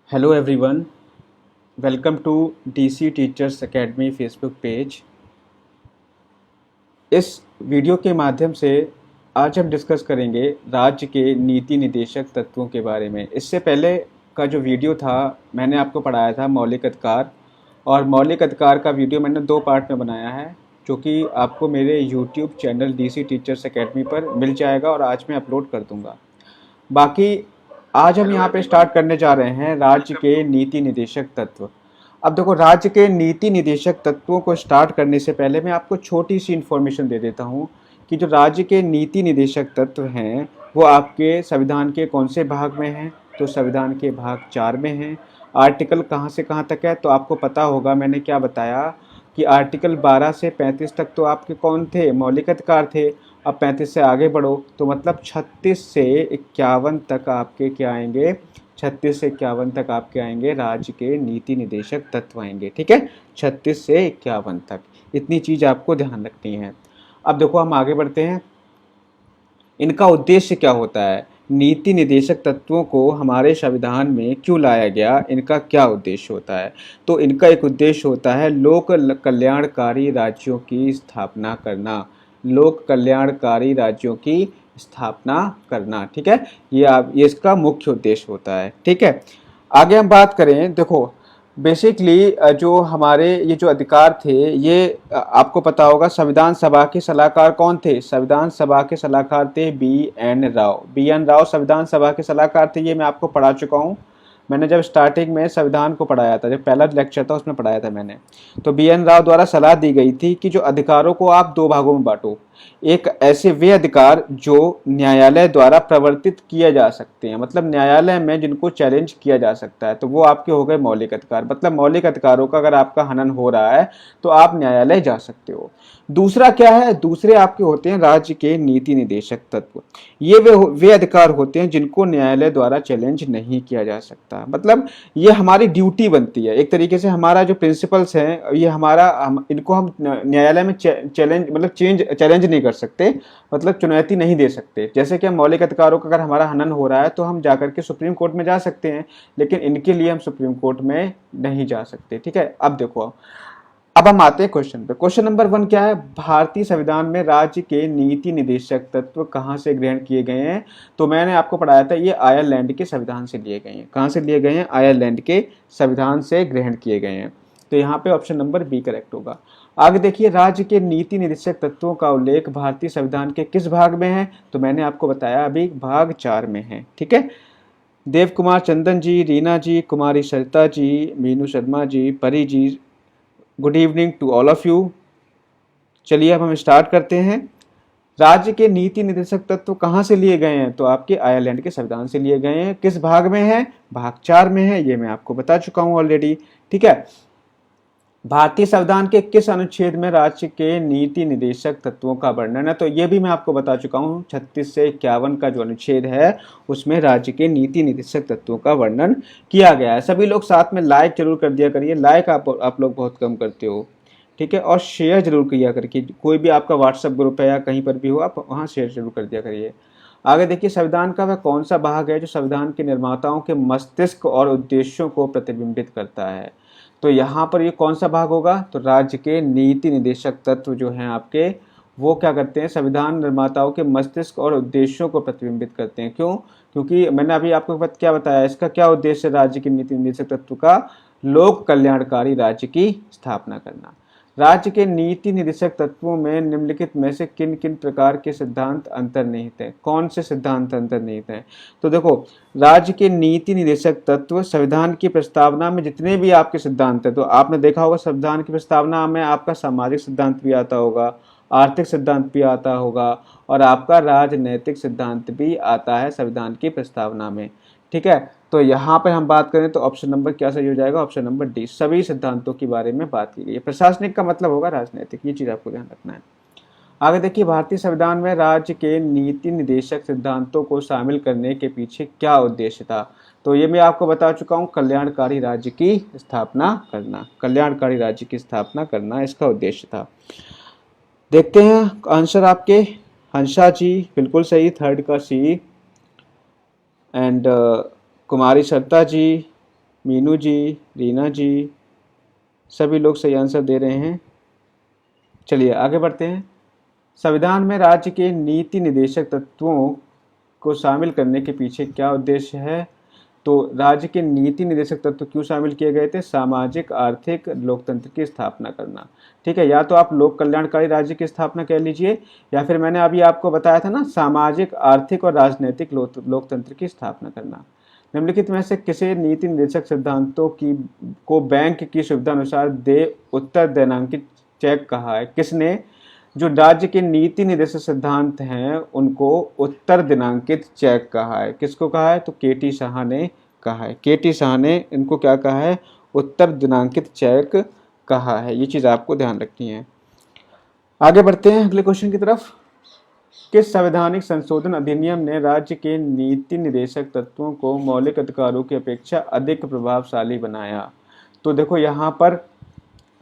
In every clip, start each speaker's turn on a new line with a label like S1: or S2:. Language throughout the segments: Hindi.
S1: Hello everyone, welcome to DC teachers academy Facebook page. इस वीडियो के माध्यम से आज हम डिस्कस करेंगे राज्य के नीति निदेशक तत्वों के बारे में। इससे पहले का जो वीडियो था मैंने आपको पढ़ाया था मौलिक अधिकार, और मौलिक अधिकार का वीडियो मैंने 2 पार्ट में बनाया है जो कि आपको मेरे YouTube channel DC teachers academy पर मिल जाएगा और आज मैं अपलोड कर दूँगा। बाकी आज हम यहाँ पे स्टार्ट करने जा रहे हैं राज्य के नीति निदेशक तत्व। अब देखो, राज्य के नीति निदेशक तत्वों को स्टार्ट करने से पहले मैं आपको छोटी सी इन्फॉर्मेशन दे देता हूँ कि जो राज्य के नीति निदेशक तत्व हैं वो आपके संविधान के कौन से भाग में हैं। तो संविधान के भाग 4 में हैं। आर्टिकल कहाँ से कहाँ तक है तो आपको पता होगा, मैंने क्या बताया कि आर्टिकल 12 से 35 तक तो आपके कौन थे, मौलिक अधिकार थे। अब 35 से आगे बढ़ो तो मतलब 36 से 51 तक आपके क्या आएंगे, 36 से 51 तक आपके आएंगे राज्य के नीति निदेशक तत्व आएंगे। ठीक है, 36 से 51 तक इतनी चीज़ आपको ध्यान रखनी है। अब देखो हम आगे बढ़ते हैं, इनका उद्देश्य क्या होता है, नीति निदेशक तत्वों को हमारे संविधान में क्यों लाया गया, इनका क्या उद्देश्य होता है। तो इनका एक उद्देश्य होता है लोक कल्याणकारी राज्यों की स्थापना करना, लोक कल्याणकारी राज्यों की स्थापना करना। ठीक है, ये इसका मुख्य उद्देश्य होता है। ठीक है, आगे हम बात करें, देखो बेसिकली जो हमारे ये जो अधिकार थे ये आपको पता होगा, संविधान सभा के सलाहकार कौन थे, संविधान सभा के सलाहकार थे बी एन राव संविधान सभा के सलाहकार थे। ये मैं आपको पढ़ा चुका हूँ, मैंने जब स्टार्टिंग में संविधान को पढ़ाया था, जब पहला लेक्चर था उसमें पढ़ाया था मैंने। तो बी.एन. राव द्वारा सलाह दी गई थी कि जो अधिकारों को आप 2 भागों में बांटो। एक ऐसे वे अधिकार जो न्यायालय द्वारा प्रवर्तित किए जा सकते हैं, मतलब न्यायालय में जिनको चैलेंज किया जा सकता है, तो वो आपके हो गए मौलिक अधिकार। मतलब मौलिक अधिकारों का अगर आपका हनन हो रहा है तो आप न्यायालय जा सकते हो। दूसरा क्या है, दूसरे आपके होते हैं राज्य के नीति निदेशक तत्व। ये वे अधिकार होते हैं जिनको न्यायालय द्वारा चैलेंज नहीं किया जा सकता। मतलब ये हमारी ड्यूटी बनती है, एक तरीके से हमारा जो प्रिंसिपल्स हैं ये इनको हम न्यायालय में चैलेंज मतलब चैलेंज नहीं कर सकते, मतलब चुनौती नहीं दे सकते। जैसे कि हम मौलिक अधिकारों का अगर हमारा हनन हो रहा है तो हम जाकर के सुप्रीम कोर्ट में जा सकते हैं, लेकिन इनके लिए हम सुप्रीम कोर्ट में नहीं जा सकते। ठीक है, अब देखो, अब हम आते हैं क्वेश्चन पे। क्वेश्चन नंबर 1 क्या है, भारतीय संविधान में राज्य के नीति निदेशक तत्व कहाँ से ग्रहण किए गए हैं। तो मैंने आपको पढ़ाया था ये आयरलैंड के संविधान से लिए गए हैं। कहाँ से लिए गए हैं, आयरलैंड के संविधान से ग्रहण किए गए हैं। तो यहाँ पे ऑप्शन नंबर बी करेक्ट होगा। आगे देखिए, राज्य के नीति निदेशक तत्वों का उल्लेख भारतीय संविधान के किस भाग में है। तो मैंने आपको बताया अभी भाग 4 में है। ठीक है, देव कुमार चंदन जी, रीना जी, कुमारी Sarita ji, Meenu Sharma ji, Pari ji, good evening to all of you. चलिए अब हम स्टार्ट करते हैं। राज्य के नीति निदेशक तत्व कहाँ से लिए गए हैं, तो आपके आयरलैंड के संविधान से लिए गए हैं। किस भाग में है, भाग 4 में है, ये मैं आपको बता चुका हूं ऑलरेडी। ठीक है, भारतीय संविधान के किस अनुच्छेद में राज्य के नीति निदेशक तत्वों का वर्णन है। तो ये भी मैं आपको बता चुका हूँ, 36 से 51 का जो अनुच्छेद है उसमें राज्य के नीति निदेशक तत्वों का वर्णन किया गया है। सभी लोग साथ में लाइक जरूर कर दिया करिए, लाइक आप लोग बहुत कम करते हो। ठीक है, और शेयर जरूर किया करिए, कोई भी आपका व्हाट्सएप ग्रुप है या कहीं पर भी हो आप वहाँ शेयर जरूर कर दिया करिए। आगे देखिए, संविधान का वह कौन सा भाग है जो संविधान के निर्माताओं के मस्तिष्क और उद्देश्यों को प्रतिबिंबित करता है। तो यहाँ पर ये कौन सा भाग होगा, तो राज्य के नीति निदेशक तत्व जो हैं आपके, वो क्या करते हैं, संविधान निर्माताओं के मस्तिष्क और उद्देश्यों को प्रतिबिंबित करते हैं। क्यों, क्योंकि मैंने अभी आपको क्या बताया, इसका क्या उद्देश्य है राज्य के नीति निदेशक तत्व का, लोक कल्याणकारी राज्य की स्थापना करना। राज्य के नीति निदेशक तत्वों में निम्नलिखित में से किन किन प्रकार के सिद्धांत अंतर्निहित हैं, कौन से सिद्धांत अंतर्निहित हैं। तो देखो, राज्य के नीति निदेशक तत्व संविधान की प्रस्तावना में जितने भी आपके सिद्धांत हैं, तो आपने देखा होगा संविधान की प्रस्तावना में आपका सामाजिक सिद्धांत भी आता होगा, आर्थिक सिद्धांत भी आता होगा, और आपका राजनैतिक सिद्धांत भी आता है संविधान की प्रस्तावना में। ठीक है, तो यहाँ पर हम बात करें तो ऑप्शन नंबर क्या सही हो जाएगा, ऑप्शन नंबर डी, सभी सिद्धांतों के बारे में बात की गई है। प्रशासनिक का मतलब होगा राजनीतिक, ये चीज़ आपको ध्यान रखना है। आगे देखिए, भारतीय संविधान में राज्य के नीति निदेशक सिद्धांतों को शामिल करने के पीछे क्या उद्देश्य था। तो ये मैं आपको बता चुका हूँ, कल्याणकारी राज्य की स्थापना करना, कल्याणकारी राज्य की स्थापना करना इसका उद्देश्य था। देखते हैं आंसर आपके, हंसा जी बिल्कुल सही, 3rd का सी, एंड कुमारी सरिता जी, मीनू जी, रीना जी, सभी लोग सही आंसर दे रहे हैं। चलिए आगे बढ़ते हैं। संविधान में राज्य के नीति निदेशक तत्वों को शामिल करने के पीछे क्या उद्देश्य है? तो राज्य के नीति निदेशक तत्व क्यों शामिल किए गए थे? सामाजिक, आर्थिक, लोकतंत्र की स्थापना करना। ठीक है, या तो आप लोक कल्याणकारी राज्य की स्थापना कह लीजिए, या फिर मैंने अभी आपको बताया था ना, सामाजिक, आर्थिक और राजनीतिक लोकतंत्र की स्थापना करना। निम्नलिखित में से किसी नीति निर्देशक सिद्धांतों की को बैंक की सुविधा अनुसार दे उत्तर दिनांकित चेक कहा है? किसने? जो राज्य के नीति निर्देशक सिद्धांत हैं उनको उत्तर दिनांकित चेक कहा है। किसको कहा है? तो केटी शाह ने कहा है। केटी शाह ने इनको क्या कहा है? उत्तर दिनांकित चेक कहा है। ये चीज आपको ध्यान रखनी है। आगे बढ़ते हैं अगले क्वेश्चन की तरफ। किस संवैधानिक संशोधन अधिनियम ने राज्य के नीति निर्देशक तत्वों को मौलिक अधिकारों की अपेक्षा अधिक प्रभावशाली बनाया? तो देखो यहाँ पर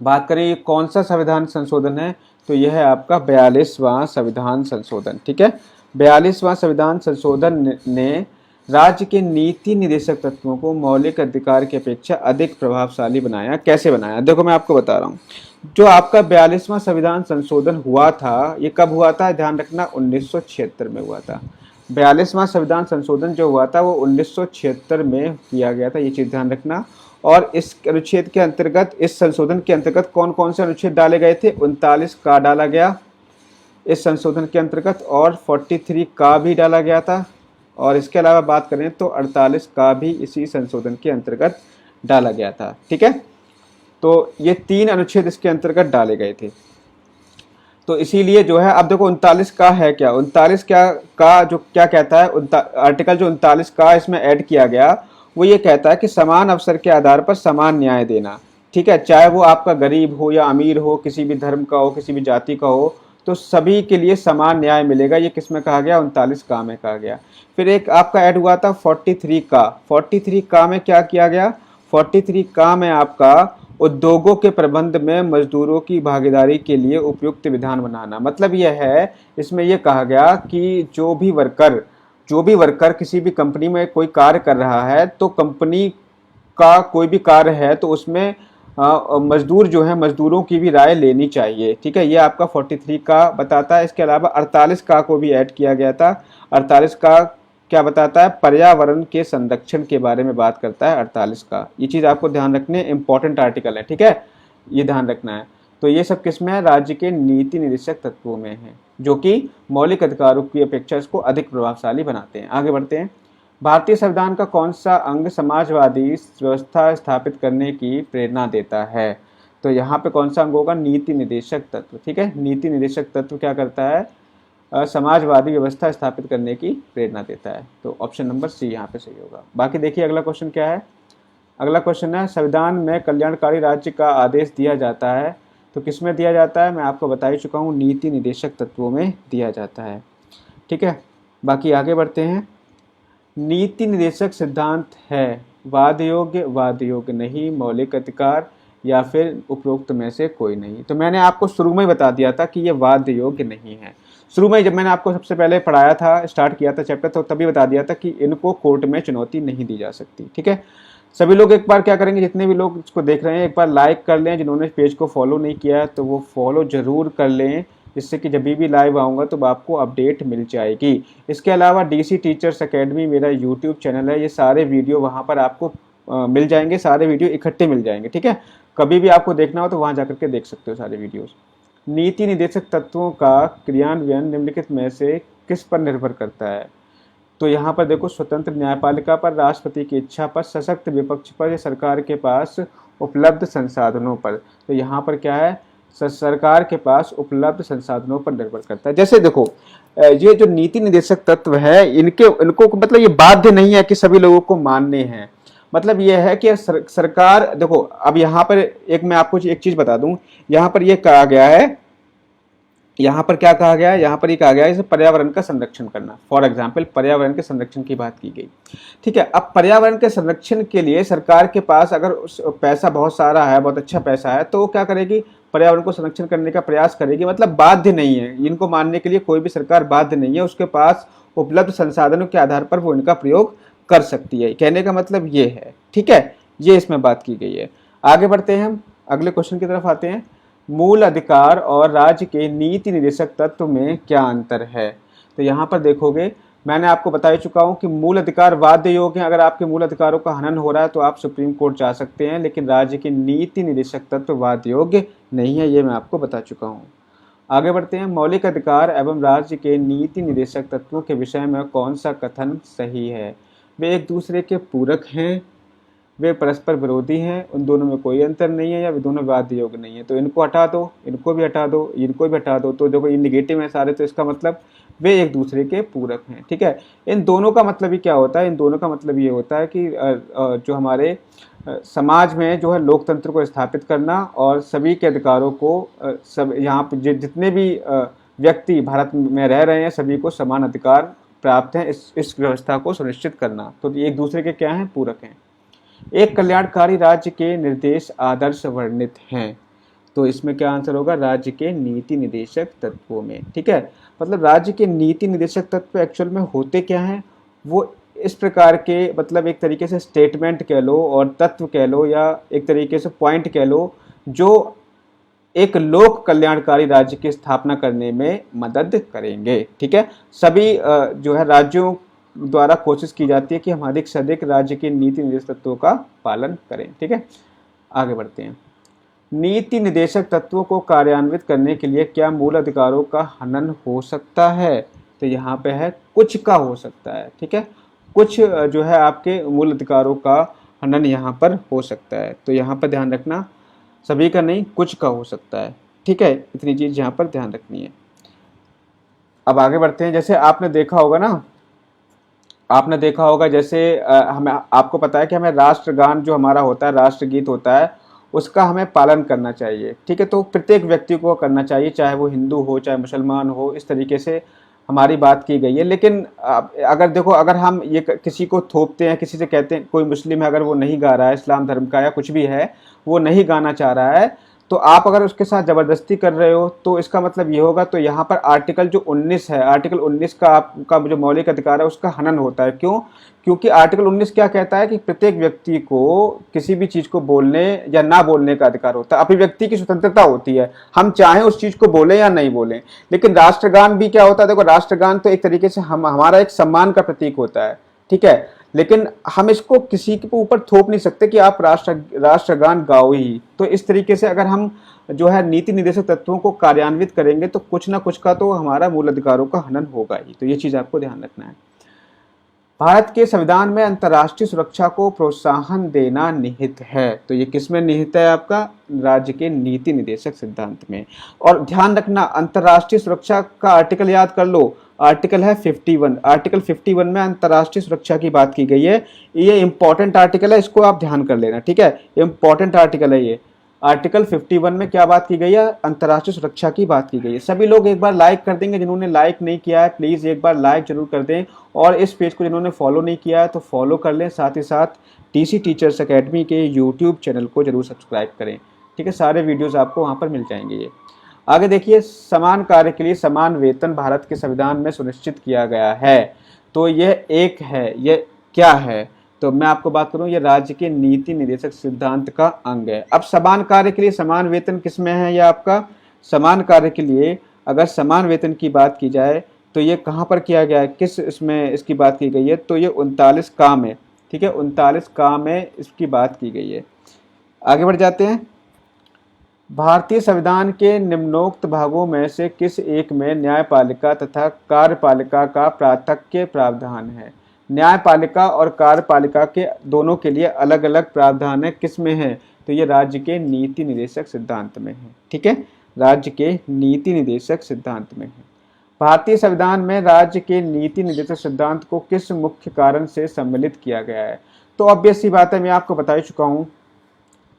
S1: बात करें ये कौन सा संविधान संशोधन है, तो यह है आपका 42वां संविधान संशोधन। ठीक है, 42वां संविधान संशोधन ने राज्य के नीति निर्देशक तत्वों को मौलिक अधिकार की अपेक्षा अधिक प्रभावशाली बनाया। कैसे बनाया? देखो मैं आपको बता रहा हूँ। जो आपका 42वां संविधान संशोधन हुआ था, ये कब हुआ था? ध्यान रखना, 1976 में हुआ था। 42वां संविधान संशोधन जो हुआ था वो 1976 में किया गया था, ये चीज ध्यान रखना। और इस अनुच्छेद के अंतर्गत, इस संशोधन के अंतर्गत कौन कौन से अनुच्छेद डाले गए थे? 39 का डाला गया इस संशोधन के अंतर्गत, और 43 का भी डाला गया था, और इसके अलावा बात करें तो 48 का भी इसी संशोधन के अंतर्गत डाला गया था। ठीक है, तो ये 3 अनुच्छेद इसके अंतर्गत डाले गए थे। तो इसीलिए जो है, अब देखो 39 का है क्या, 39 क्या का जो क्या कहता है, आर्टिकल जो 39 का इसमें ऐड किया गया वो ये कहता है कि समान अवसर के आधार पर समान न्याय देना। ठीक है, चाहे वो आपका गरीब हो या अमीर हो, किसी भी धर्म का हो, किसी भी जाति का हो, तो सभी के लिए समान न्याय मिलेगा। ये किस में कहा गया? 39 का में कहा गया। फिर एक आपका ऐड हुआ था 43 का। 43 का में क्या किया गया? 43 का में आपका उद्योगों के प्रबंध में मजदूरों की भागीदारी के लिए उपयुक्त विधान बनाना। मतलब यह है, इसमें यह कहा गया कि जो भी वर्कर किसी भी कंपनी में कोई कार्य कर रहा है, तो कंपनी का कोई भी कार्य है तो उसमें मजदूर जो है, मजदूरों की भी राय लेनी चाहिए। ठीक है, ये आपका 43 का बताता है। इसके अलावा 48 का को भी ऐड किया गया था। 48 का क्या बताता है? पर्यावरण के संरक्षण के बारे में बात करता है 48 का। ये चीज आपको ध्यान रखनी है, इंपॉर्टेंट आर्टिकल है। ठीक है, ये ध्यान रखना है। तो ये सब किसमें है? राज्य के नीति निर्देशक तत्वों में है, जो कि मौलिक अधिकारों की अपेक्षा इसको अधिक प्रभावशाली बनाते हैं। आगे बढ़ते हैं। भारतीय संविधान का कौन सा अंग समाजवादी व्यवस्था स्थापित करने की प्रेरणा देता है? तो यहाँ पे कौन सा अंग होगा? नीति निर्देशक तत्व। ठीक है, नीति निर्देशक तत्व क्या करता है? समाजवादी व्यवस्था स्थापित करने की प्रेरणा देता है। तो ऑप्शन नंबर सी यहाँ पे सही होगा। बाकी देखिए अगला क्वेश्चन क्या है। अगला क्वेश्चन है, संविधान में कल्याणकारी राज्य का आदेश दिया जाता है, तो किस में दिया जाता है? मैं आपको बता ही चुका हूँ, नीति निर्देशक तत्वों में दिया जाता है। ठीक है, बाकी आगे बढ़ते हैं। नीति निर्देशक सिद्धांत है वाद योग्य नहीं, मौलिक अधिकार, या फिर उपरोक्त में से कोई नहीं। तो मैंने आपको शुरू में ही बता दिया था कि ये वाद योग्य नहीं है। शुरू में जब मैंने आपको सबसे पहले पढ़ाया था, स्टार्ट किया था चैप्टर, तो तभी बता दिया था कि इनको कोर्ट में चुनौती नहीं दी जा सकती। ठीक है, सभी लोग एक बार क्या करेंगे, जितने भी लोग इसको देख रहे हैं एक बार लाइक कर लें। जिन्होंने पेज को फॉलो नहीं किया है तो वो फॉलो जरूर कर लें, जिससे कि जब भी लाइव आऊँगा तो आपको अपडेट मिल जाएगी। इसके अलावा डीसी टीचर्स अकेडमी मेरा यूट्यूब चैनल है, ये सारे वीडियो वहाँ पर आपको मिल जाएंगे, सारे वीडियो इकट्ठे मिल जाएंगे। ठीक है, कभी भी आपको देखना हो तो वहाँ जाकर के देख सकते हो सारे वीडियोस। नीति निर्देशक तत्वों का क्रियान्वयन निम्नलिखित में से किस पर निर्भर करता है? तो यहाँ पर देखो, स्वतंत्र न्यायपालिका पर, राष्ट्रपति की इच्छा पर, सशक्त विपक्ष पर, या सरकार के पास उपलब्ध संसाधनों पर। तो यहाँ पर क्या है? सरकार के पास उपलब्ध संसाधनों पर निर्भर करता है। जैसे देखो, ये जो नीति निर्देशक तत्व है, इनको मतलब ये बाध्य नहीं है कि सभी लोगों को मानने हैं। मतलब ये है कि सरकार, देखो अब यहाँ पर एक मैं आपको एक चीज बता दूं, यहाँ पर ये कहा गया है, यहाँ पर क्या कहा गया है? यहाँ पर ये कहा गया है पर्यावरण का संरक्षण करना। फॉर एग्जाम्पल पर्यावरण के संरक्षण की बात की गई। ठीक है, अब पर्यावरण के संरक्षण के लिए सरकार के पास अगर पैसा बहुत सारा है, बहुत अच्छा पैसा है, तो वो क्या करेगी? पर्यावरण को संरक्षण करने का प्रयास करेगी। मतलब बाध्य नहीं है, इनको मानने के लिए कोई भी सरकार बाध्य नहीं है, उसके पास उपलब्ध संसाधनों के आधार पर वो इनका प्रयोग कर सकती है। कहने का मतलब ये है। ठीक है, ये इसमें बात की गई है। आगे बढ़ते हैं, हम अगले क्वेश्चन की तरफ आते हैं। मूल अधिकार और राज्य के नीति निर्देशक तत्व में क्या अंतर है? तो यहाँ पर देखोगे, मैंने आपको बता ही चुका हूँ कि मूल अधिकार वाद्य योग्य हैं। अगर आपके मूल अधिकारों का हनन हो रहा है तो आप सुप्रीम कोर्ट जा सकते हैं, लेकिन राज्य के नीति निर्देशक तत्व वाद्य योग्य नहीं है, ये मैं आपको बता चुका हूँ। आगे बढ़ते हैं, मौलिक अधिकार एवं राज्य के नीति निर्देशक तत्वों के विषय में कौन सा कथन सही है? वे एक दूसरे के पूरक हैं, वे परस्पर विरोधी हैं, उन दोनों में कोई अंतर नहीं है, या वे दोनों वाद्य योग्य नहीं है। तो इनको हटा दो, इनको भी हटा दो, इनको भी हटा दो, तो देखो ये निगेटिव है सारे, तो इसका मतलब वे एक दूसरे के पूरक हैं। ठीक है, इन दोनों का मतलब ही क्या होता है? इन दोनों का मतलब ये होता है कि जो हमारे समाज में जो है लोकतंत्र को स्थापित करना और सभी के अधिकारों को सब यहाँ पे जितने भी व्यक्ति भारत में रह रहे हैं सभी को समान अधिकार प्राप्त हैं, इस व्यवस्था को सुनिश्चित करना। तो ये एक दूसरे के क्या हैं? पूरक हैं। एक कल्याणकारी राज्य के निर्देश आदर्श वर्णित हैं, तो इसमें क्या आंसर होगा? राज्य के नीति निर्देशक तत्वों में। ठीक है, मतलब राज्य के नीति निर्देशक तत्व एक्चुअल में होते क्या हैं? वो इस प्रकार के, मतलब एक तरीके से स्टेटमेंट कह लो और तत्व कह लो या एक तरीके से पॉइंट कह लो, जो एक लोक कल्याणकारी राज्य की स्थापना करने में मदद करेंगे। ठीक है, सभी जो है राज्यों द्वारा कोशिश की जाती है कि हम अधिक से अधिक राज्य के नीति निर्देशक तत्वों का पालन करें। ठीक है, आगे बढ़ते हैं। नीति निर्देशक तत्वों को कार्यान्वित करने के लिए क्या मूल अधिकारों का हनन हो सकता है? तो यहाँ पे है कुछ का हो सकता है। ठीक है, कुछ जो है आपके मूल अधिकारों का हनन यहाँ पर हो सकता है, तो यहाँ पर ध्यान रखना, सभी का नहीं, कुछ का हो सकता है। ठीक है, इतनी चीज यहाँ पर ध्यान रखनी है। अब आगे बढ़ते हैं। जैसे आपने देखा होगा ना, आपने देखा होगा जैसे हमें, आपको पता है कि हमें राष्ट्रगान जो हमारा होता है, राष्ट्रगीत होता है, उसका हमें पालन करना चाहिए। ठीक है, तो प्रत्येक व्यक्ति को करना चाहिए, चाहे वो हिंदू हो चाहे मुसलमान हो, इस तरीके से हमारी बात की गई है। लेकिन अगर देखो, अगर हम ये किसी को थोपते हैं, किसी से कहते हैं, कोई मुस्लिम है अगर वो नहीं गा रहा है, इस्लाम धर्म का या कुछ भी है, वो नहीं गाना चाह रहा है, तो आप अगर उसके साथ ज़बरदस्ती कर रहे हो तो इसका मतलब ये होगा, तो यहाँ पर आर्टिकल जो 19 है, आर्टिकल 19 का आपका जो मौलिक अधिकार है उसका हनन होता है। क्यों? क्योंकि आर्टिकल 19 क्या कहता है कि प्रत्येक व्यक्ति को किसी भी चीज़ को बोलने या ना बोलने का अधिकार होता है, अभिव्यक्ति की स्वतंत्रता होती है, हम चाहें उस चीज़ को बोलें या नहीं बोलें। लेकिन राष्ट्रगान भी क्या होता है? देखो, राष्ट्रगान तो एक तरीके से हमारा एक सम्मान का प्रतीक होता है। ठीक है, लेकिन हम इसको किसी के ऊपर थोप नहीं सकते कि आप राष्ट्रगान गाओ ही। तो इस तरीके से अगर हम जो है नीति निर्देशक तत्वों को कार्यान्वित करेंगे तो कुछ ना कुछ का तो हमारा मूल अधिकारों का हनन होगा ही। तो ये चीज आपको ध्यान रखना है। भारत के संविधान में अंतर्राष्ट्रीय सुरक्षा को प्रोत्साहन देना निहित है, तो ये किस में निहित है? आपका राज्य के नीति निर्देशक सिद्धांत में। और ध्यान रखना, अंतर्राष्ट्रीय सुरक्षा का आर्टिकल याद कर लो, आर्टिकल है 51। आर्टिकल 51 में अंतर्राष्ट्रीय सुरक्षा की बात की गई है। ये इंपॉर्टेंट आर्टिकल है, इसको आप ध्यान कर लेना। ठीक है, इंपॉर्टेंट आर्टिकल है ये। आर्टिकल 51 में क्या बात की गई है? अंतर्राष्ट्रीय सुरक्षा की बात की गई है। सभी लोग एक बार लाइक कर देंगे, जिन्होंने लाइक नहीं किया है प्लीज एक बार लाइक जरूर कर दें, और इस पेज को जिन्होंने फॉलो नहीं किया है तो फॉलो कर लें। साथ ही साथ टीसी टीचर्स अकेडमी के यूट्यूब चैनल को जरूर सब्सक्राइब करें। ठीक है, सारे वीडियोस आपको वहां पर मिल जाएंगे। ये आगे देखिए, समान कार्य के लिए समान वेतन भारत के संविधान में सुनिश्चित किया गया है, तो यह एक है, यह क्या है? तो मैं आपको बात करूं, ये राज्य के नीति निर्देशक सिद्धांत का अंग है। अब समान कार्य के लिए समान वेतन किस में है? ये आपका समान कार्य के लिए अगर समान वेतन की बात की जाए तो ये कहाँ पर किया गया है, किस इसमें इसकी बात की गई है? तो ये 39 का में। ठीक है, 39 का में इसकी बात की गई है। आगे बढ़ जाते हैं। भारतीय संविधान के निम्नोक्त भागों में से किस एक में न्यायपालिका तथा कार्यपालिका का पृथक् प्रावधान है? न्यायपालिका और कार्यपालिका के दोनों के लिए अलग अलग प्रावधान है, किस में है? तो ये राज्य के नीति निर्देशक सिद्धांत में है। ठीक है, राज्य के नीति निर्देशक सिद्धांत में है। भारतीय संविधान में राज्य के नीति निर्देशक सिद्धांत को किस मुख्य कारण से सम्मिलित किया गया है? तो ऑब्वियस सी बात है, मैं आपको बता ही चुका हूँ,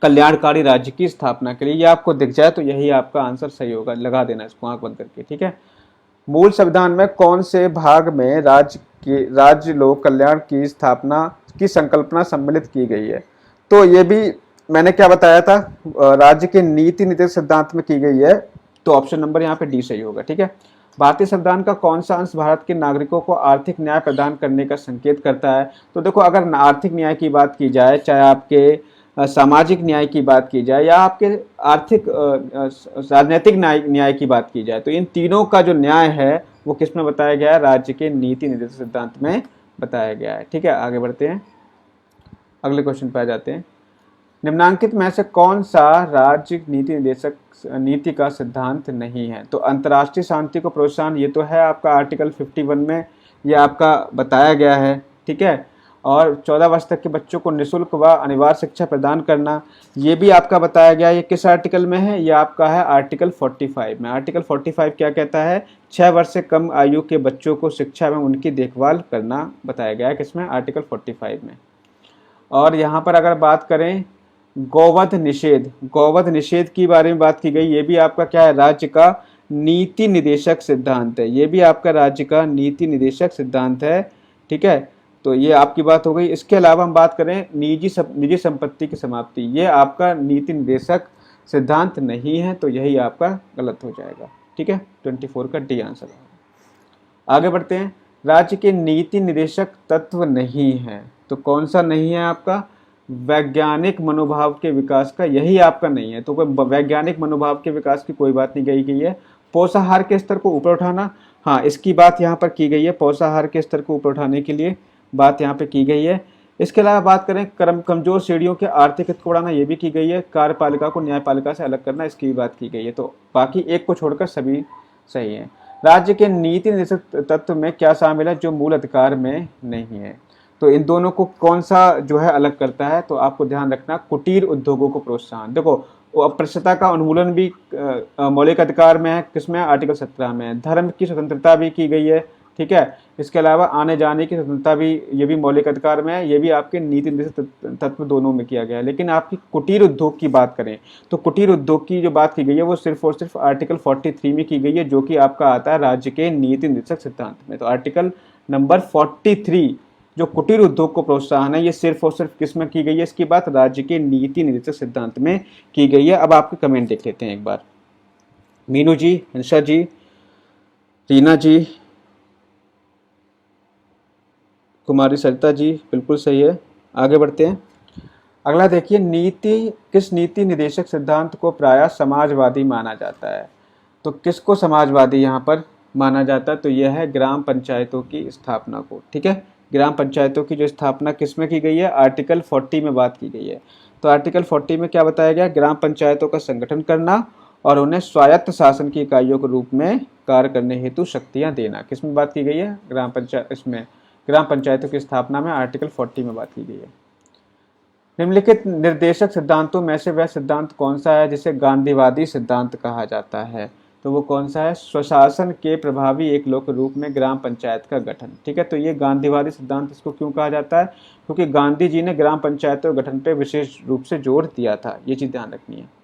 S1: कल्याणकारी राज्य की स्थापना के लिए। ये आपको दिख जाए तो यही आपका आंसर सही होगा, लगा देना इसको आंख बंद करके। ठीक है, मूल संविधान में कौन से भाग में राज्य लोक कल्याण की स्थापना की संकल्पना सम्मिलित की गई है? तो ये भी मैंने क्या बताया था, राज्य के नीति निर्देशक सिद्धांत में की गई है, तो ऑप्शन नंबर यहाँ पे डी सही होगा। ठीक है, भारतीय संविधान का कौन सा अंश भारत के नागरिकों को आर्थिक न्याय प्रदान करने का संकेत करता है? तो देखो, अगर आर्थिक न्याय की बात की जाए, चाहे आपके सामाजिक न्याय की बात की जाए या आपके आर्थिक राजनीतिक न्याय की बात की जाए, तो इन तीनों का जो न्याय है वो किस में बताया गया है? राज्य के नीति निर्देशक सिद्धांत में बताया गया है। ठीक है, आगे बढ़ते हैं, अगले क्वेश्चन पे आ जाते हैं। निम्नांकित में से कौन सा राज्य नीति निर्देशक नीति का सिद्धांत नहीं है? तो अंतर्राष्ट्रीय शांति को प्रोत्साहन, ये तो है आपका आर्टिकल 51 में ये आपका बताया गया है। ठीक है, और 14 वर्ष तक के बच्चों को निःशुल्क व अनिवार्य शिक्षा प्रदान करना, ये भी आपका बताया गया। ये किस आर्टिकल में है? ये आपका है आर्टिकल 45 में। आर्टिकल 45 क्या कहता है? 6 वर्ष से कम आयु के बच्चों को शिक्षा एवं उनकी देखभाल करना बताया गया है। किसमें? आर्टिकल 45 में। और यहाँ पर अगर बात करें गोवध निषेध, गोवध निषेध की बारे में बात की गई। ये भी आपका क्या है? राज्य का नीति निदेशक सिद्धांत है। ये भी आपका राज्य का नीति निदेशक सिद्धांत है। ठीक है, तो ये आपकी बात हो गई। इसके अलावा हम बात करें निजी संपत्ति की समाप्ति, ये आपका नीति निदेशक सिद्धांत नहीं है, तो यही आपका गलत हो जाएगा। ठीक है, 24 का डी आंसर है। आगे बढ़ते हैं। राज्य के नीति निदेशक तत्व नहीं है, तो कौन सा नहीं है आपका? वैज्ञानिक मनोभाव के विकास का, यही आपका नहीं है। तो कोई वैज्ञानिक मनोभाव के विकास की कोई बात नहीं कही गई है। पोषाहार के स्तर को ऊपर उठाना, हाँ, इसकी बात यहाँ पर की गई है। पोषाहार के स्तर को ऊपर उठाने के लिए बात यहाँ पे की गई है। इसके अलावा बात करें कमजोर श्रेणियों के आर्थिक हित को बढ़ाना, ये भी की गई है। कार्यपालिका को न्यायपालिका से अलग करना, इसकी भी बात की गई है। तो बाकी एक को छोड़कर सभी सही है। राज्य के नीति निर्देशक तत्व में क्या शामिल है जो मूल अधिकार में नहीं है? तो इन दोनों को कौन सा जो है अलग करता है? तो आपको ध्यान रखना, कुटीर उद्योगों को प्रोत्साहन। देखो, अस्पृश्यता का उन्मूलन भी मौलिक अधिकार में है। किसमें? आर्टिकल 17 में है। धर्म की स्वतंत्रता भी की गई है। ठीक है, इसके अलावा आने जाने की स्वतंत्रता भी, ये भी मौलिक अधिकार में है। ये भी आपके नीति निर्देशक तत्व दोनों में किया गया है। लेकिन आपकी कुटीर उद्योग की बात करें तो कुटीर उद्योग की जो बात की गई है वो सिर्फ और सिर्फ आर्टिकल 43 में की गई है, जो कि आपका आता है राज्य के नीति निर्देशक सिद्धांत में। तो आर्टिकल नंबर 43 जो कुटीर उद्योग को प्रोत्साहन है, ये सिर्फ और सिर्फ किस में की गई है? इसकी बात राज्य के नीति निर्देशक सिद्धांत में की गई है। अब आपके कमेंट देख लेते हैं एक बार। मीनू जी, हंसा जी, रीना जी, कुमारी सरिता जी, बिल्कुल सही है। आगे बढ़ते हैं। अगला देखिए, किस नीति निदेशक सिद्धांत को प्रायः समाजवादी माना जाता है? तो किसको समाजवादी यहाँ पर माना जाता है? तो यह है ग्राम पंचायतों की स्थापना को। ठीक है, ग्राम पंचायतों की जो स्थापना किस में की गई है? आर्टिकल 40 में बात की गई है। तो आर्टिकल 40 में क्या बताया गया? ग्राम पंचायतों का संगठन करना और उन्हें स्वायत्त शासन की इकाइयों के रूप में कार्य करने हेतु शक्तियां देना। किस में बात की गई है? ग्राम पंचायतों की स्थापना में आर्टिकल 40 में बात की गई है। निम्नलिखित निर्देशक सिद्धांतों में से वह सिद्धांत कौन सा है जिसे गांधीवादी सिद्धांत कहा जाता है? तो वो कौन सा है? स्वशासन के प्रभावी एक लोक रूप में ग्राम पंचायत का गठन। ठीक है, तो ये गांधीवादी सिद्धांत इसको क्यों कहा जाता है? क्योंकि गांधी जी ने ग्राम पंचायतों के गठन पर विशेष रूप से जोर दिया था। ये चीज ध्यान रखनी है।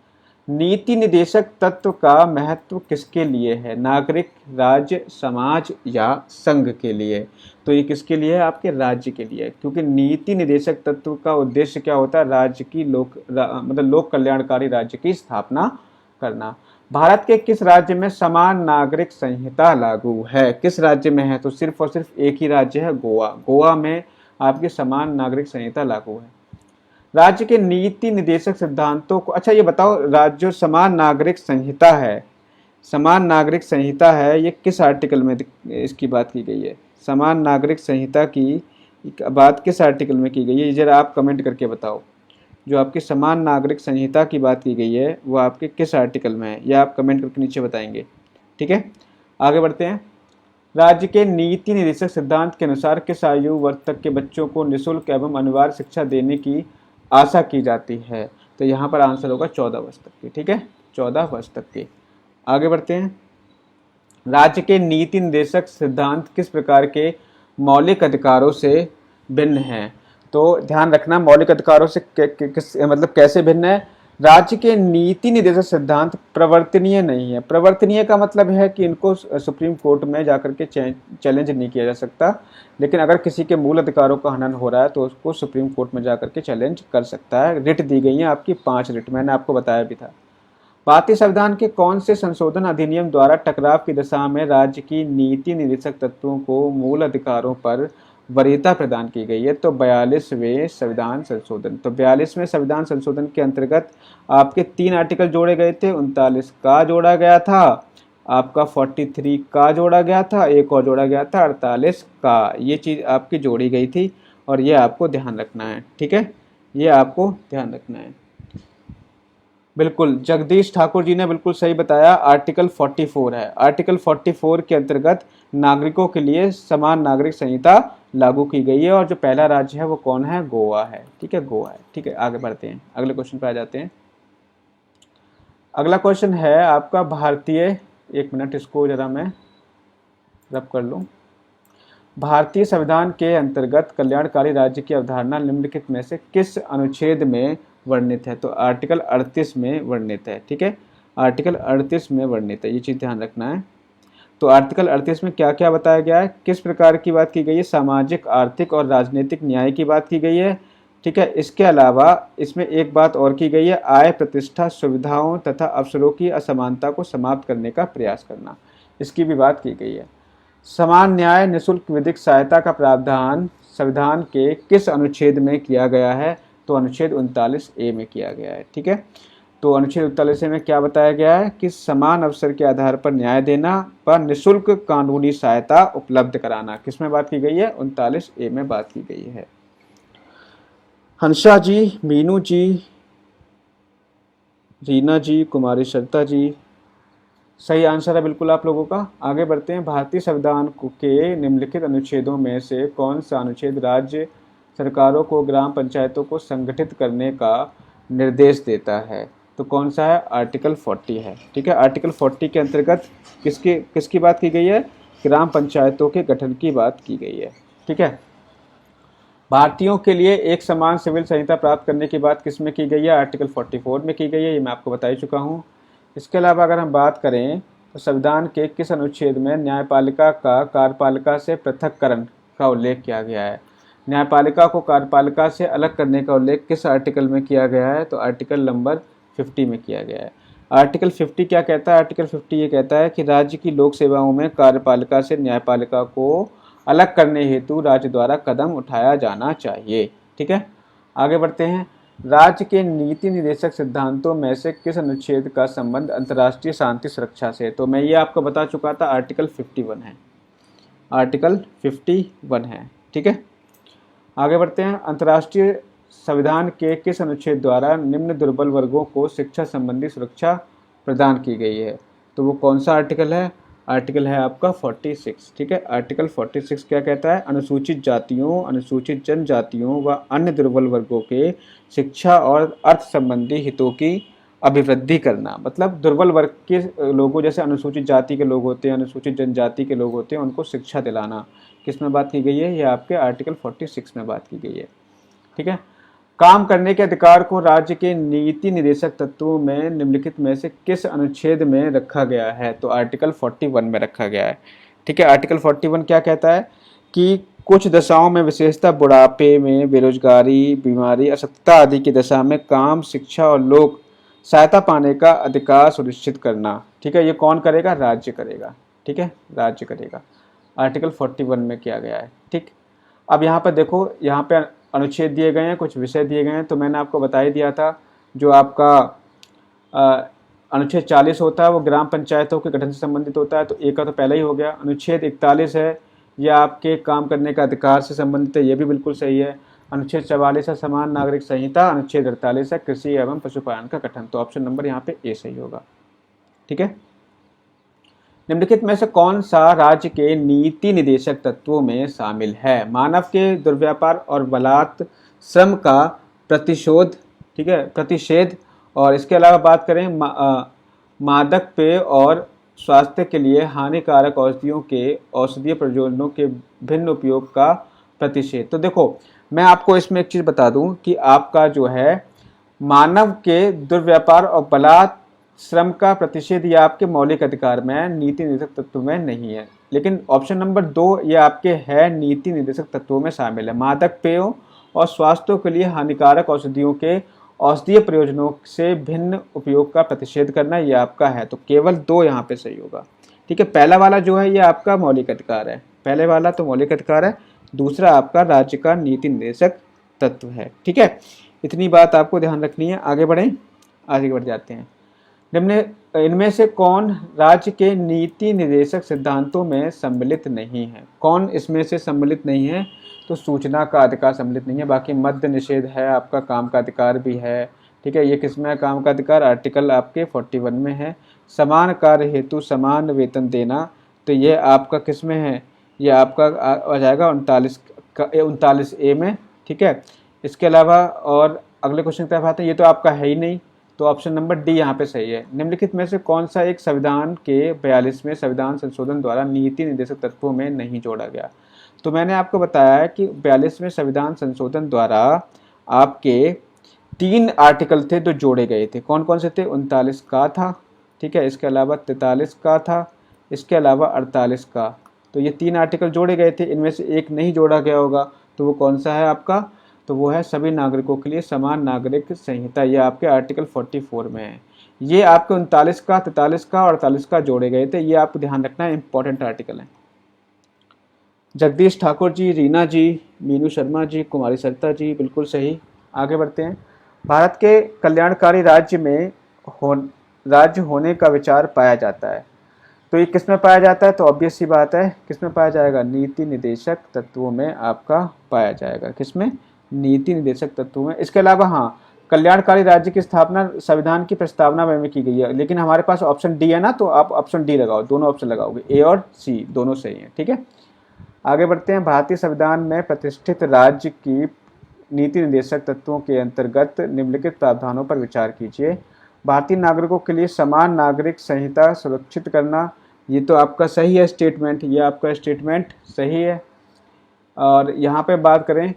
S1: नीति निदेशक तत्व का महत्व किसके लिए है? नागरिक, राज्य, समाज या संघ के लिए? तो ये किसके लिए है? आपके राज्य के लिए। क्योंकि नीति निदेशक तत्व का उद्देश्य क्या होता है? राज्य की मतलब लोक कल्याणकारी राज्य की स्थापना करना। भारत के किस राज्य में समान नागरिक संहिता लागू है? किस राज्य में है? तो सिर्फ और सिर्फ एक ही राज्य है, गोवा। गोवा में आपकी समान नागरिक संहिता लागू है। राज्य के नीति निदेशक सिद्धांतों को, अच्छा ये बताओ, राज्य समान नागरिक संहिता है, समान नागरिक संहिता है, ये किस आर्टिकल में इसकी बात की गई है? समान नागरिक संहिता की बात किस आर्टिकल में की गई है? जरा आप कमेंट करके बताओ। जो आपकी समान नागरिक संहिता की बात की गई है वो आपके किस आर्टिकल में है, या आप कमेंट करके नीचे बताएंगे। ठीक है, आगे बढ़ते हैं। राज्य के नीति निदेशक सिद्धांत के अनुसार किस आयु वर्ग तक के बच्चों को निःशुल्क एवं अनिवार्य शिक्षा देने की आशा की जाती है? तो यहाँ पर आंसर होगा 14 वर्ष तक की। ठीक है, 14 वर्ष तक की। आगे बढ़ते हैं। राज्य के नीति निर्देशक सिद्धांत किस प्रकार के मौलिक अधिकारों से भिन्न है? तो ध्यान रखना, मौलिक अधिकारों से मतलब कैसे भिन्न है? राज्य के नीति निर्देशक सिद्धांत प्रवर्तनीय नहीं है। प्रवर्तनीय का मतलब है कि इनको सुप्रीम कोर्ट में जाकर के चैलेंज नहीं किया जा सकता, लेकिन अगर किसी के मूल अधिकारों का हनन हो रहा है तो उसको सुप्रीम कोर्ट में जाकर के चैलेंज कर सकता है। रिट दी गई है आपकी 5 रिट, मैंने आपको बताया भी था। भारतीय संविधान के कौन से संशोधन अधिनियम द्वारा टकराव की दशा में राज्य की नीति निर्देशक तत्वों को मूल अधिकारों पर वरीयता प्रदान की गई है? तो 42वें संविधान संशोधन। तो 42वें संविधान संशोधन के अंतर्गत आपके 3 आर्टिकल जोड़े गए थे। 39 का जोड़ा गया था, आपका 43 का जोड़ा गया था, एक और जोड़ा गया था 48 का। ये चीज़ आपकी जोड़ी गई थी और ये आपको ध्यान रखना है, ठीक है, ये आपको ध्यान रखना है। बिल्कुल, जगदीश ठाकुर जी ने बिल्कुल सही बताया, आर्टिकल 44 है। आर्टिकल 44 के अंतर्गत नागरिकों के लिए समान नागरिक संहिता लागू की गई है और जो पहला राज्य है वो कौन है? गोवा है, ठीक है, गोवा है। ठीक है, आगे बढ़ते हैं, अगले क्वेश्चन पे आ जाते हैं। अगला क्वेश्चन है आपका भारतीय, एक मिनट इसको जरा मैं रब कर लूँ। भारतीय संविधान के अंतर्गत कल्याणकारी राज्य की अवधारणा निम्नलिखित में से किस अनुच्छेद में वर्णित है? तो आर्टिकल 38 में वर्णित है, ठीक है, आर्टिकल 38 में वर्णित है, ये चीज़ ध्यान रखना है। तो आर्टिकल 38 में क्या क्या बताया गया है, किस प्रकार की बात की गई है? सामाजिक, आर्थिक और राजनीतिक न्याय की बात की गई है, ठीक है। इसके अलावा इसमें एक बात और की गई है, आय, प्रतिष्ठा, सुविधाओं तथा अवसरों की असमानता को समाप्त करने का प्रयास करना, इसकी भी बात की गई है। समान न्याय, निःशुल्क विधिक सहायता का प्रावधान संविधान के किस अनुच्छेद में किया गया है? तो अनुच्छेद 39A में किया गया है, ठीक है। तो अनुच्छेद 39A में क्या बताया गया है कि समान अवसर के आधार पर न्याय देना व निःशुल्क कानूनी सहायता उपलब्ध कराना, किसमें बात की गई है? 39A में बात की गई है। हंसा जी, मीनू जी, रीना जी, कुमारी श्रद्धा जी, सही आंसर है बिल्कुल आप लोगों का। आगे बढ़ते हैं। भारतीय संविधान के निम्नलिखित अनुच्छेदों में से कौन सा अनुच्छेद राज्य सरकारों को ग्राम पंचायतों को संगठित करने का निर्देश देता है? तो कौन सा है? आर्टिकल 40 है, ठीक है। आर्टिकल 40 के अंतर्गत किसकी बात की गई है? ग्राम पंचायतों के गठन की बात की गई है, ठीक है। भारतीयों के लिए एक समान सिविल संहिता प्राप्त करने की बात किसमें की गई है? आर्टिकल 44 में की गई है, ये मैं आपको बता ही चुका हूँ। इसके अलावा अगर हम बात करें तो संविधान के किस अनुच्छेद में न्यायपालिका का कार्यपालिका से पृथक्करण का उल्लेख किया गया है? न्यायपालिका को कार्यपालिका से अलग करने का उल्लेख किस आर्टिकल में किया गया है? तो आर्टिकल नंबर 50 में किया गया है। आर्टिकल 50 क्या कहता है? आर्टिकल 50 ये कहता है कि राज्य की लोक सेवाओं में कार्यपालिका से न्यायपालिका को अलग करने हेतु राज्य द्वारा कदम उठाया जाना चाहिए, ठीक है। आगे बढ़ते हैं। राज्य के नीति निर्देशक सिद्धांतों में से किस अनुच्छेद का संबंध अंतर्राष्ट्रीय शांति सुरक्षा से? तो मैं ये आपको बता चुका था, आर्टिकल 51 है, आर्टिकल 51 है, ठीक है। आगे बढ़ते हैं। अंतर्राष्ट्रीय संविधान के किस अनुच्छेद द्वारा निम्न दुर्बल वर्गों को शिक्षा संबंधी सुरक्षा प्रदान की गई है? तो वो कौन सा आर्टिकल है? आर्टिकल है आपका 46, ठीक है। आर्टिकल 46 क्या कहता है? अनुसूचित जातियों, अनुसूचित जनजातियों व अन्य दुर्बल वर्गों के शिक्षा और अर्थ संबंधी हितों की अभिवृद्धि करना। मतलब दुर्बल वर्ग के लोगों, जैसे अनुसूचित जाति के लोग होते हैं, अनुसूचित जनजाति के लोग होते हैं, उनको शिक्षा दिलाना, किस में बात की गई है? ये आपके आर्टिकल 46 में बात की गई है, ठीक है। काम करने के अधिकार को राज्य के नीति निर्देशक तत्वों में निम्नलिखित में से किस अनुच्छेद में रखा गया है? तो आर्टिकल 41 में रखा गया है, ठीक है। आर्टिकल 41 क्या कहता है कि कुछ दशाओं में, विशेषतः बुढ़ापे में, बेरोजगारी, बीमारी, अशक्तता आदि की दशा में काम, शिक्षा और लोक सहायता पाने का अधिकार सुनिश्चित करना, ठीक है। ये कौन करेगा? राज्य करेगा, ठीक है, राज्य करेगा। आर्टिकल 41 में किया गया है, ठीक। अब यहाँ पर देखो, यहाँ पे अनुच्छेद दिए गए हैं, कुछ विषय दिए गए हैं, तो मैंने आपको बता ही दिया था। जो आपका अनुच्छेद 40 होता है वो ग्राम पंचायतों के गठन से संबंधित होता है, तो एक का तो पहले ही हो गया। अनुच्छेद 41 है, ये आपके काम करने का अधिकार से संबंधित है, ये भी बिल्कुल सही है। अनुच्छेद 44 है समान नागरिक संहिता। अनुच्छेद 48 है कृषि एवं पशुपालन का गठन। तो ऑप्शन नंबर यहाँ पे ए सही होगा, ठीक है। निम्नलिखित में से कौन सा राज्य के नीति निर्देशक तत्वों में शामिल है? मानव के दुर्व्यापार और बलात् श्रम का प्रतिशोध, ठीक है, प्रतिषेध। और इसके अलावा बात करें मादक पेय और स्वास्थ्य के लिए हानिकारक औषधियों के औषधीय प्रयोजनों के भिन्न उपयोग का प्रतिषेध। तो देखो, मैं आपको इसमें एक चीज़ बता दूं कि आपका जो है मानव के दुर्व्यापार और बलात् श्रम का प्रतिषेध ये आपके मौलिक अधिकार में है, नीति निर्देशक तत्व में नहीं है। लेकिन ऑप्शन नंबर 2 ये आपके है नीति निर्देशक तत्वों में शामिल है। मादक पेयों और स्वास्थ्य के लिए हानिकारक औषधियों के औषधीय प्रयोजनों से भिन्न उपयोग का प्रतिषेध करना, ये आपका है। तो केवल 2 यहाँ पे सही होगा। ठीक है, पहला वाला जो है ये आपका मौलिक अधिकार है, पहले वाला तो मौलिक अधिकार है, दूसरा आपका राज्य का नीति निर्देशक तत्व है। ठीक है, इतनी बात आपको ध्यान रखनी है। आगे बढ़ें, आगे बढ़ जाते हैं। निम्न इनमें से कौन राज्य के नीति निर्देशक सिद्धांतों में सम्मिलित नहीं है? कौन इसमें से सम्मिलित नहीं है? तो सूचना का अधिकार सम्मिलित नहीं है, बाकी मद्य निषेध है, आपका काम का अधिकार भी है। ठीक है, ये किसमें है काम का अधिकार? आर्टिकल आपके 41 में है। समान कार्य हेतु समान वेतन देना, तो ये आपका किसमें है? ये आपका आ जाएगा 39A में। ठीक है, इसके अलावा और अगले क्वेश्चन की तरफ आते हैं। ये तो आपका है ही नहीं, तो ऑप्शन नंबर डी यहाँ पे सही है। निम्नलिखित में से कौन सा एक संविधान के 42वें संविधान संशोधन द्वारा नीति निर्देशक तत्वों में नहीं जोड़ा गया? तो मैंने आपको बताया है कि 42वें संविधान संशोधन द्वारा आपके 3 आर्टिकल थे जो जोड़े गए थे। कौन कौन से थे? 39 का था, ठीक है, इसके अलावा 43 का था, इसके अलावा 48 का। तो ये 3 आर्टिकल जोड़े गए थे, इनमें से एक नहीं जोड़ा गया होगा, तो वो कौन सा है आपका? तो वो है सभी नागरिकों के लिए समान नागरिक संहिता, ये आपके आर्टिकल 44 में है। ये आपके 39 का, 43 का और 48 का जोड़े गए थे, ये आपको ध्यान रखना है, इंपॉर्टेंट आर्टिकल है। जगदीश ठाकुर जी, रीना जी, मीनू शर्मा जी, कुमारी सरिता जी, बिल्कुल सही। आगे बढ़ते हैं। भारत के कल्याणकारी राज्य होने का विचार पाया जाता है, तो ये किस में पाया जाता है? तो ऑब्वियस सी बात है, किस में पाया जाएगा? नीति निर्देशक तत्वों में आपका पाया जाएगा। किसमें? नीति निर्देशक तत्वों में। इसके अलावा हाँ, कल्याणकारी राज्य की स्थापना संविधान की प्रस्तावना में की गई है, लेकिन हमारे पास ऑप्शन डी है ना, तो आप ऑप्शन डी लगाओ, दोनों ऑप्शन लगाओगे, ए और सी दोनों सही हैं। ठीक है, आगे बढ़ते हैं। भारतीय संविधान में प्रतिष्ठित राज्य की नीति निर्देशक तत्वों के अंतर्गत निम्नलिखित प्रावधानों पर विचार कीजिए। भारतीय नागरिकों के लिए समान नागरिक संहिता सुरक्षित करना, ये तो आपका सही है स्टेटमेंट, ये आपका स्टेटमेंट सही है। और यहाँ पे बात करें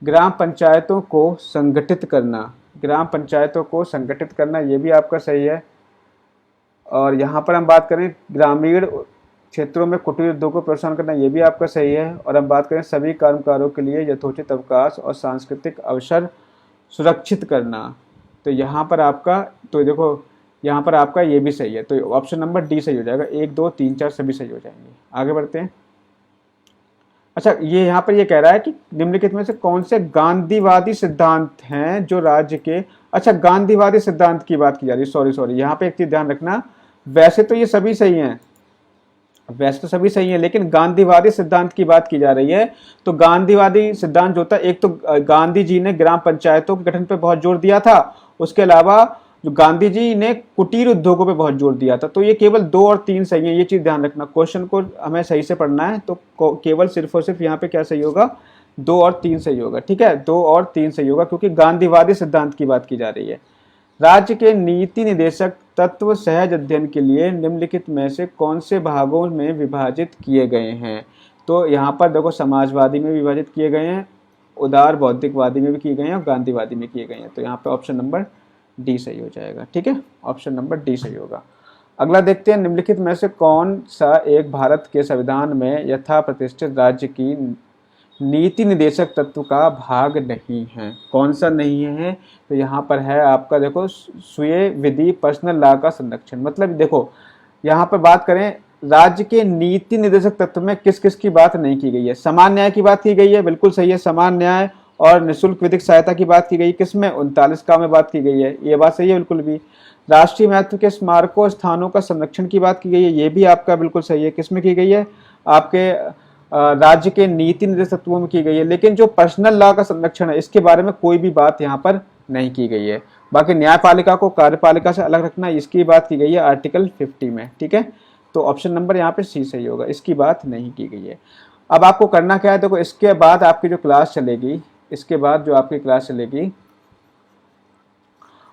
S1: ग्राम पंचायतों को संगठित करना, ग्राम पंचायतों को संगठित करना, ये भी आपका सही है। और यहाँ पर हम बात करें ग्रामीण क्षेत्रों में कुटीर उद्योग को प्रोत्साहन करना, ये भी आपका सही है। और हम बात करें सभी कर्मकारों के लिए यथोचित अवकाश और सांस्कृतिक अवसर सुरक्षित करना, तो यहाँ पर आपका, तो देखो यहाँ पर आपका ये भी सही है, तो ऑप्शन नंबर डी सही हो जाएगा। 1, 2, 3, 4 सभी सही हो जाएंगे। आगे बढ़ते हैं। अच्छा, ये यहाँ पर ये कह रहा है कि निम्नलिखित में से कौन से गांधीवादी सिद्धांत हैं जो राज्य के, अच्छा गांधीवादी सिद्धांत की बात की जा रही है, सॉरी यहाँ पे एक चीज ध्यान रखना, वैसे तो ये सभी सही हैं, वैसे तो सभी सही है, लेकिन गांधीवादी सिद्धांत की बात की जा रही है। तो गांधीवादी सिद्धांत जो था, एक तो गांधी जी ने ग्राम पंचायतों के गठन पर बहुत जोर दिया था, उसके अलावा जो गांधी जी ने कुटीर उद्योगों पे बहुत जोर दिया था। तो ये केवल 2 और 3 सही है, ये चीज ध्यान रखना, क्वेश्चन को हमें सही से पढ़ना है, तो केवल सिर्फ और सिर्फ यहाँ पे क्या सही होगा? 2 और 3 सही होगा। ठीक है, 2 और 3 सही होगा, क्योंकि गांधीवादी सिद्धांत की बात की जा रही है। राज्य के नीति निर्देशक तत्व सहज अध्ययन के लिए निम्नलिखित में से कौन से भागों में विभाजित किए गए हैं? तो यहाँ पर देखो, समाजवादी में विभाजित किए गए हैं, उदार बौद्धिकवादी में भी किए गए हैं और गांधीवादी में किए गए हैं, तो यहाँ पे ऑप्शन नंबर डी सही हो जाएगा। ठीक है, ऑप्शन नंबर डी सही होगा। अगला देखते हैं, निम्नलिखित में से कौन सा एक भारत के संविधान में यथा प्रतिष्ठित राज्य की नीति निर्देशक तत्व का भाग नहीं है? कौन सा नहीं है? तो यहाँ पर है आपका, देखो, स्वीय विधि पर्सनल लॉ का संरक्षण। मतलब देखो, यहाँ पर बात करें राज्य के नीति निर्देशक तत्व में किस किस की बात नहीं की गई है? समान न्याय की बात की गई है, बिल्कुल सही है, समान न्याय और निःशुल्क विधिक सहायता की बात की गई, किसमें? 39 का में बात की गई है, ये बात सही है बिल्कुल भी। राष्ट्रीय महत्व के स्मारकों स्थानों का संरक्षण की बात की गई है, ये भी आपका बिल्कुल सही है, किसमें की गई है? आपके राज्य के नीति निर्देशक तत्वों में की गई है। लेकिन जो पर्सनल लॉ का संरक्षण है, इसके बारे में कोई भी बात यहाँ पर नहीं की गई है। बाकी न्यायपालिका को कार्यपालिका से अलग रखना, इसकी बात की गई है आर्टिकल 50 में। ठीक है, तो ऑप्शन नंबर यहाँ पे सी सही होगा, इसकी बात नहीं की गई है। अब आपको करना क्या है, देखो, इसके बाद आपकी जो क्लास चलेगी, इसके बाद जो आपकी क्लास चलेगी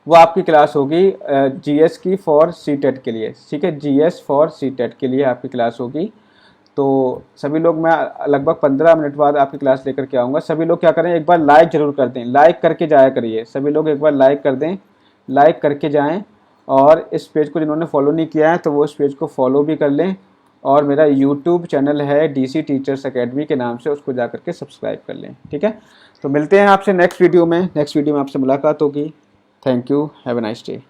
S1: वो आपकी क्लास होगी जीएस की फॉर सीटेट के लिए। ठीक है, जीएस फॉर सीटेट के लिए आपकी क्लास होगी। तो सभी लोग, मैं लगभग 15 मिनट बाद आपकी क्लास लेकर के आऊँगा। सभी लोग क्या करें, एक बार लाइक जरूर कर दें, लाइक करके जाया करिए, सभी लोग एक बार लाइक कर दें, लाइक करके जाएं। और इस पेज को जिन्होंने फॉलो नहीं किया है तो वो इस पेज को फॉलो भी कर लें। और मेरा यूट्यूब चैनल है DC टीचर्स अकेडमी के नाम से, उसको जा करके सब्सक्राइब कर लें। ठीक है, तो मिलते हैं आपसे नेक्स्ट वीडियो में, नेक्स्ट वीडियो में आपसे मुलाकात होगी। Thank you, have a nice day.